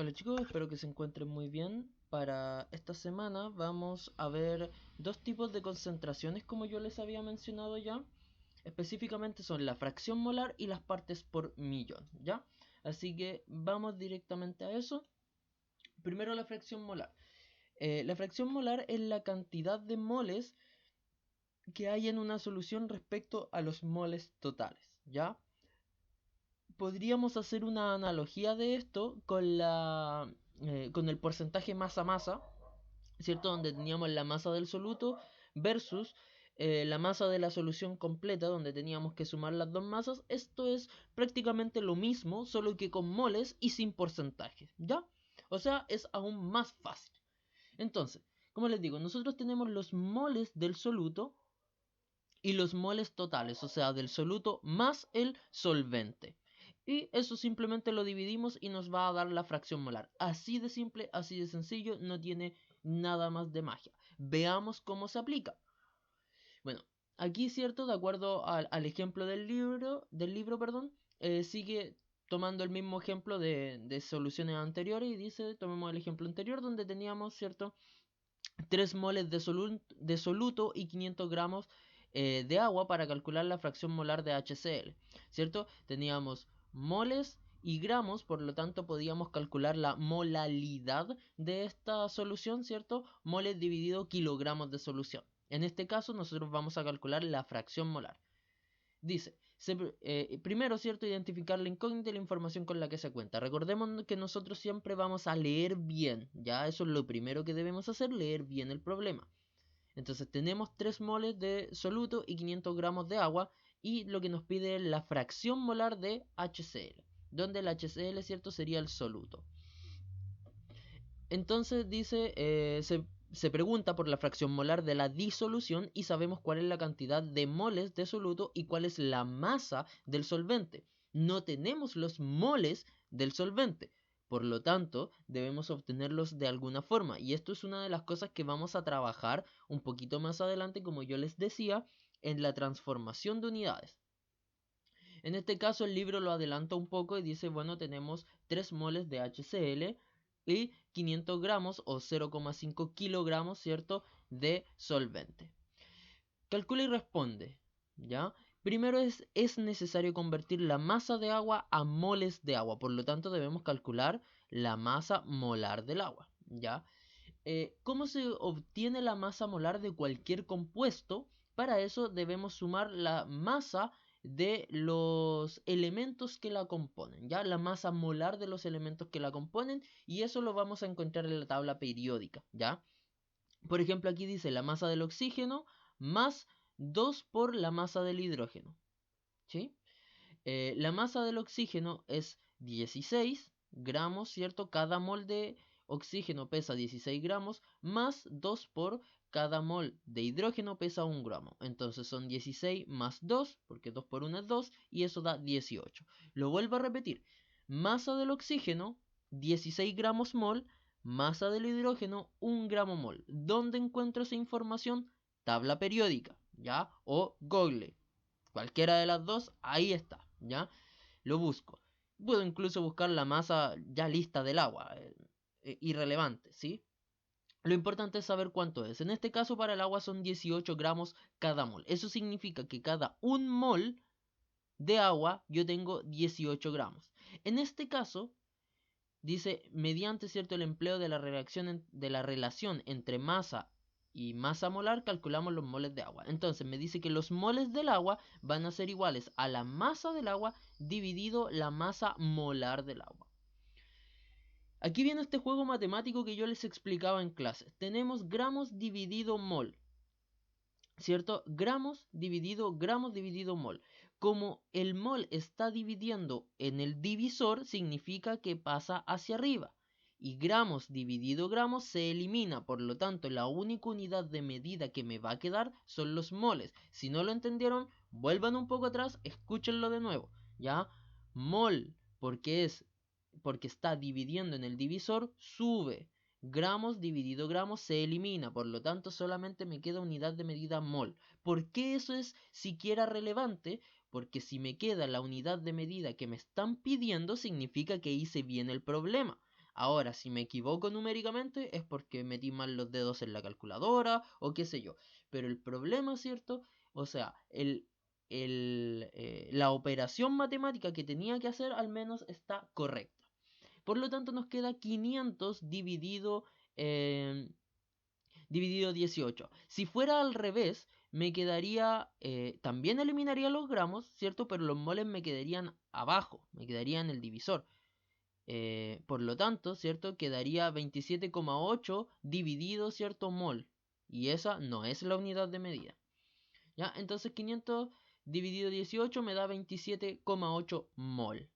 Hola chicos, espero que se encuentren muy bien. Para esta semana vamos a ver dos tipos de concentraciones como yo les había mencionado ya. Específicamente son la fracción molar y las partes por millón, ¿ya? Así que vamos directamente a eso. Primero la fracción molar. La fracción molar es la cantidad de moles que hay en una solución respecto a los moles totales, ¿ya? Podríamos hacer una analogía de esto con el porcentaje masa-masa, ¿cierto? Donde teníamos la masa del soluto versus la masa de la solución completa, donde teníamos que sumar las dos masas. Esto es prácticamente lo mismo, solo que con moles y sin porcentajes, ¿ya? O sea, es aún más fácil. Entonces, como les digo, nosotros tenemos los moles del soluto y los moles totales, o sea, del soluto más el solvente. Y eso simplemente lo dividimos y nos va a dar la fracción molar. Así de simple, así de sencillo, no tiene nada más de magia. Veamos cómo se aplica. Bueno, aquí, cierto, de acuerdo al ejemplo del libro, perdón, sigue tomando el mismo ejemplo de soluciones anteriores y dice, tomemos el ejemplo anterior donde teníamos, cierto, 3 moles de soluto y 500 gramos de agua para calcular la fracción molar de HCl, ¿cierto? Teníamos moles y gramos, por lo tanto podíamos calcular la molalidad de esta solución, ¿cierto? Moles dividido kilogramos de solución. En este caso nosotros vamos a calcular la fracción molar. Dice, primero, ¿cierto? Identificar la incógnita y la información con la que se cuenta. Recordemos que nosotros siempre vamos a leer bien, ya eso es lo primero que debemos hacer, leer bien el problema. Entonces tenemos 3 moles de soluto y 500 gramos de agua y lo que nos pide es la fracción molar de HCl, donde el HCl, ¿cierto? Sería el soluto. Entonces dice, se pregunta por la fracción molar de la disolución y sabemos cuál es la cantidad de moles de soluto y cuál es la masa del solvente. No tenemos los moles del solvente, por lo tanto debemos obtenerlos de alguna forma. Y esto es una de las cosas que vamos a trabajar un poquito más adelante, como yo les decía, en la transformación de unidades. En este caso el libro lo adelanta un poco y dice, bueno, tenemos 3 moles de HCl y 500 gramos o 0,5 kilogramos, ¿cierto?, de solvente. Calcula y responde, ¿ya? Primero es necesario convertir la masa de agua a moles de agua, por lo tanto debemos calcular la masa molar del agua, ¿ya? ¿Cómo se obtiene la masa molar de cualquier compuesto? Para eso debemos sumar la masa de los elementos que la componen, ¿ya? La masa molar de los elementos que la componen y eso lo vamos a encontrar en la tabla periódica, ¿ya? Por ejemplo, aquí dice la masa del oxígeno más 2 por la masa del hidrógeno, ¿sí? La masa del oxígeno es 16 gramos, ¿cierto? Cada mol de oxígeno pesa 16 gramos, más 2 por cada mol de hidrógeno pesa 1 gramo. Entonces son 16 más 2, porque 2 por 1 es 2, y eso da 18. Lo vuelvo a repetir. Masa del oxígeno, 16 gramos mol, masa del hidrógeno, 1 gramo mol. ¿Dónde encuentro esa información? Tabla periódica, ¿ya? O Google. Cualquiera de las dos, ahí está, ¿ya? Lo busco. Puedo incluso buscar la masa ya lista del agua, irrelevante, ¿sí? Lo importante es saber cuánto es. En este caso para el agua son 18 gramos cada mol. Eso significa que cada un mol de agua yo tengo 18 gramos. En este caso, dice, mediante cierto el empleo de la relación entre masa y masa molar, calculamos los moles de agua. Entonces me dice que los moles del agua van a ser iguales a la masa del agua dividido la masa molar del agua. Aquí viene este juego matemático que yo les explicaba en clase. Tenemos gramos dividido mol, ¿cierto? Gramos dividido mol. Como el mol está dividiendo en el divisor, significa que pasa hacia arriba. Y gramos dividido gramos se elimina, por lo tanto la única unidad de medida que me va a quedar son los moles. Si no lo entendieron, vuelvan un poco atrás, escúchenlo de nuevo, ¿ya? Mol, porque está dividiendo en el divisor, sube. Gramos dividido gramos se elimina, por lo tanto solamente me queda unidad de medida mol. ¿Por qué eso es siquiera relevante? Porque si me queda la unidad de medida que me están pidiendo, significa que hice bien el problema. Ahora, si me equivoco numéricamente es porque metí mal los dedos en la calculadora o qué sé yo. Pero el problema, ¿cierto? O sea, la operación matemática que tenía que hacer al menos está correcta. Por lo tanto, nos queda 500 dividido 18. Si fuera al revés, me quedaría, también eliminaría los gramos, ¿cierto? Pero los moles me quedarían abajo, me quedaría en el divisor. Por lo tanto, ¿cierto? Quedaría 27,8 dividido, ¿cierto? Mol. Y esa no es la unidad de medida. ¿Ya? Entonces 500 dividido 18 me da 27,8 mol.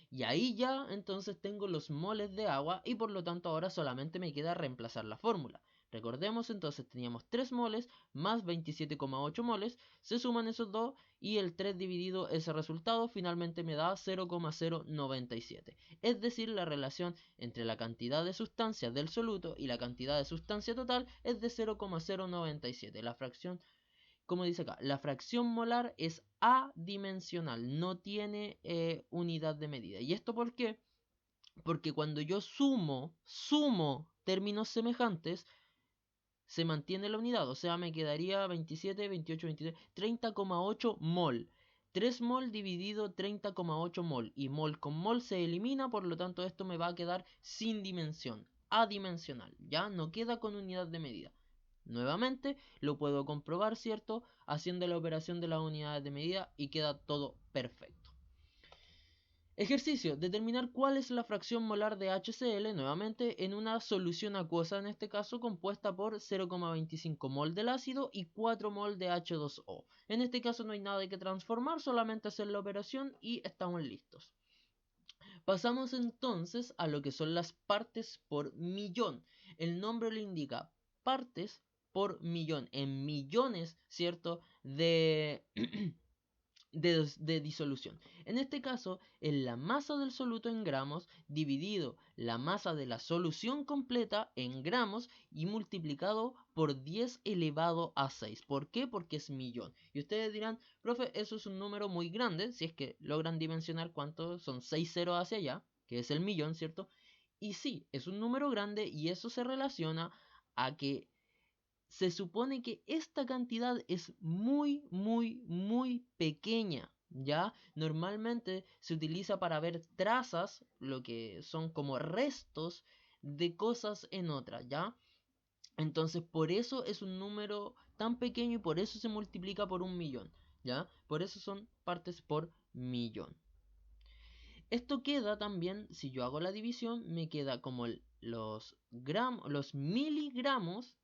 Y ahí ya entonces tengo los moles de agua y por lo tanto ahora solamente me queda reemplazar la fórmula. Recordemos entonces teníamos 3 moles más 27,8 moles, se suman esos dos y el 3 dividido ese resultado finalmente me da 0,097. Es decir, la relación entre la cantidad de sustancia del soluto y la cantidad de sustancia total es de 0,097. La fracción, como dice acá, la fracción molar es adimensional, no tiene unidad de medida. ¿Y esto por qué? Porque cuando yo sumo términos semejantes, se mantiene la unidad. O sea, me quedaría 27, 28, 23, 30,8 mol. 3 mol dividido 30,8 mol. Y mol con mol se elimina, por lo tanto esto me va a quedar sin dimensión, adimensional. Ya no queda con unidad de medida. Nuevamente lo puedo comprobar, ¿cierto? Haciendo la operación de las unidades de medida y queda todo perfecto. Ejercicio: determinar cuál es la fracción molar de HCl, nuevamente en una solución acuosa, en este caso compuesta por 0,25 mol del ácido y 4 mol de H2O. En este caso no hay nada que transformar, solamente hacer la operación y estamos listos. Pasamos entonces a lo que son las partes por millón. El nombre lo indica, partes por millón, en millones, ¿cierto? De disolución. En este caso, es la masa del soluto en gramos dividido la masa de la solución completa en gramos y multiplicado por 10 elevado a 6. ¿Por qué? Porque es millón. Y ustedes dirán, profe, eso es un número muy grande, si es que logran dimensionar cuánto son 6 ceros hacia allá, que es el millón, ¿cierto? Y sí, es un número grande y eso se relaciona a que se supone que esta cantidad es muy, muy, muy pequeña, ¿ya? Normalmente se utiliza para ver trazas, lo que son como restos de cosas en otra, ¿ya? Entonces por eso es un número tan pequeño y por eso se multiplica por 1.000.000, ¿ya? Por eso son partes por millón. Esto queda también, si yo hago la división, me queda como los miligramos,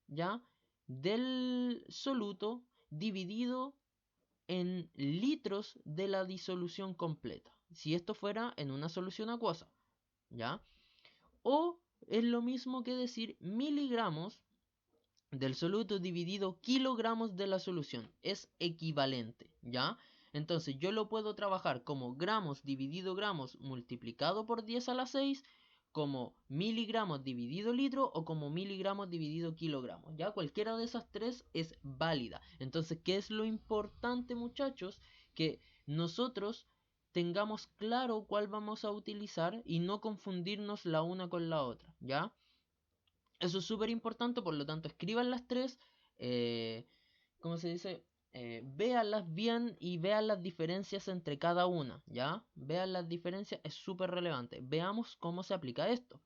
¿ya? Del soluto dividido en litros de la disolución completa. Si esto fuera en una solución acuosa, ¿ya? O es lo mismo que decir miligramos del soluto dividido kilogramos de la solución. Es equivalente, ¿ya? Entonces yo lo puedo trabajar como gramos dividido gramos multiplicado por 10 a la 6, como miligramos dividido litro o como miligramos dividido kilogramos. Ya cualquiera de esas tres es válida. Entonces, ¿qué es lo importante, muchachos? Que nosotros tengamos claro cuál vamos a utilizar y no confundirnos la una con la otra, ¿ya? Eso es súper importante, por lo tanto, escriban las tres, ¿cómo se dice? Véanlas bien y vean las diferencias entre cada una, ¿ya? Vean las diferencias, es súper relevante. Veamos cómo se aplica esto.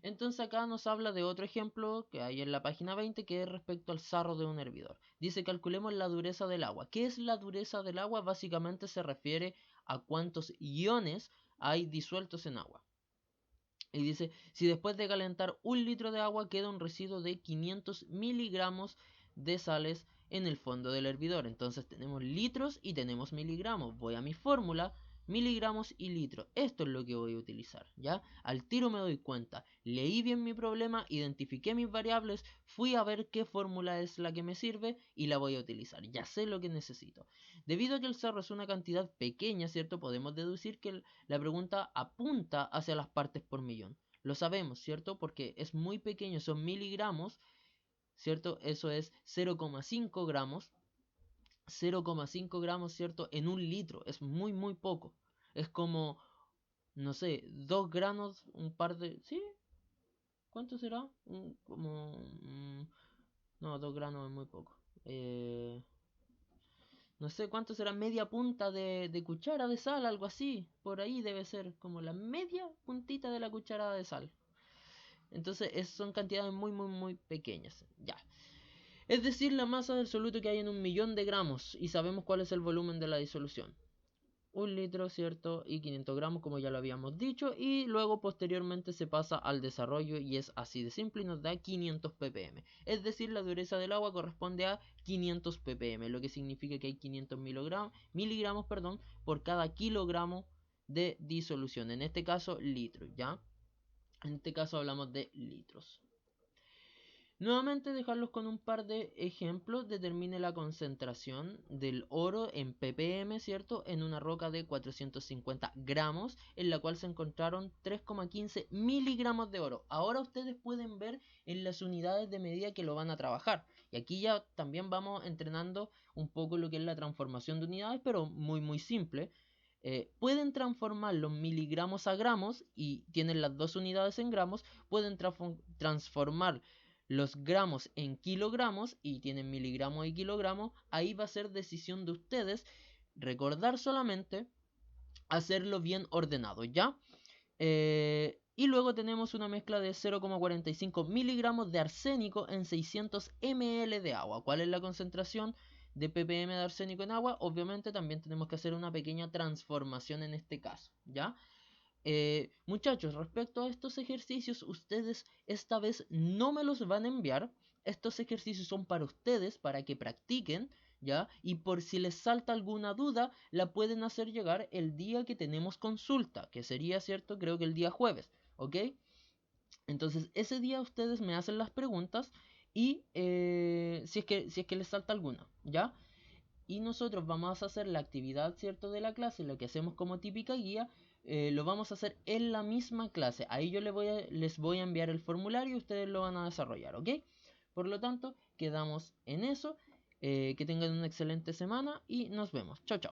Entonces acá nos habla de otro ejemplo que hay en la página 20, que es respecto al sarro de un hervidor. Dice, calculemos la dureza del agua. ¿Qué es la dureza del agua? Básicamente se refiere a cuántos iones hay disueltos en agua. Y dice, si después de calentar 1 litro de agua queda un residuo de 500 miligramos de sales en el fondo del hervidor. Entonces tenemos litros y tenemos miligramos. Voy a mi fórmula, miligramos y litros. Esto es lo que voy a utilizar, ¿ya? Al tiro me doy cuenta. Leí bien mi problema, identifiqué mis variables, fui a ver qué fórmula es la que me sirve y la voy a utilizar. Ya sé lo que necesito. Debido a que el sarro es una cantidad pequeña, ¿cierto? Podemos deducir que la pregunta apunta hacia las partes por millón. Lo sabemos, ¿cierto? Porque es muy pequeño, son miligramos, ¿cierto? Eso es 0,5 gramos. 0,5 gramos, ¿cierto? En 1 litro. Es muy, muy poco. Es como no sé, 2 granos, un par de... ¿Sí? ¿Cuánto será? No, 2 granos es muy poco. No sé cuánto será, media punta de cuchara de sal, algo así. Por ahí debe ser como la media puntita de la cucharada de sal. Entonces son cantidades muy, muy, muy pequeñas. Ya. Es decir, la masa del soluto que hay en 1.000.000 de gramos. Y sabemos cuál es el volumen de la disolución. 1 litro, ¿cierto? Y 500 gramos, como ya lo habíamos dicho. Y luego posteriormente se pasa al desarrollo y es así de simple y nos da 500 ppm. Es decir, la dureza del agua corresponde a 500 ppm, lo que significa que hay 500 miligramos por cada kilogramo de disolución. En este caso, litros, ¿ya? En este caso hablamos de litros. Nuevamente dejarlos con un par de ejemplos. Determine la concentración del oro en ppm, ¿cierto? En una roca de 450 gramos, en la cual se encontraron 3,15 miligramos de oro. Ahora ustedes pueden ver en las unidades de medida que lo van a trabajar. Y aquí ya también vamos entrenando un poco lo que es la transformación de unidades, pero muy muy simple. Pueden transformar los miligramos a gramos y tienen las dos unidades en gramos. Pueden transformar los gramos en kilogramos y tienen miligramos y kilogramos. Ahí va a ser decisión de ustedes. Recordar solamente hacerlo bien ordenado, ¿ya? Y luego tenemos una mezcla de 0,45 miligramos de arsénico en 600 ml de agua. ¿Cuál es la concentración de ppm de arsénico en agua? Obviamente también tenemos que hacer una pequeña transformación en este caso, ¿ya? Muchachos, respecto a estos ejercicios, ustedes esta vez no me los van a enviar. Estos ejercicios son para ustedes, para que practiquen, ¿ya? Y por si les salta alguna duda, la pueden hacer llegar el día que tenemos consulta, que sería, ¿cierto? Creo que el día jueves, ¿ok? Entonces, ese día ustedes me hacen las preguntas y si es que les salta alguna, ¿ya? Y nosotros vamos a hacer la actividad, ¿cierto? De la clase, lo que hacemos como típica guía, lo vamos a hacer en la misma clase. Ahí yo les voy a enviar el formulario y ustedes lo van a desarrollar, ¿ok? Por lo tanto, quedamos en eso. Que tengan una excelente semana y nos vemos. Chao, chao.